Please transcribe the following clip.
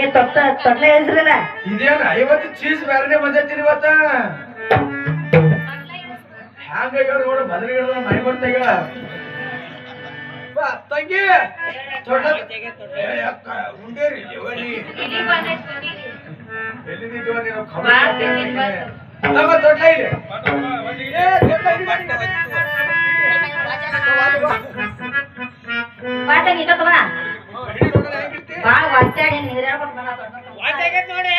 ತೊಟ್ಲ ಹೆಸ್ರಲ್ಲ ಇದೇನ ಇವತ್ತು ಚೀಸ್ ಬೇರೆನೆ ಬಂದೈತಿ ಇವತ್ತ ಹ್ಯಾಂಗ ನೋಡ ಬದಲಿಗಳ ಮೈ ಬರ್ತಾಗ ತಂಗಿ ಉಂಡೇರಿ ಎಲ್ಲಿದ್ದೀವ ನೀನು ತೊಟ್ಲ ಬಾಳ ಒಚ್ಚಾಡಿ ನೀರ್ ಹೇಳ್ಕೊಟ್ಟು ನೋಡಿ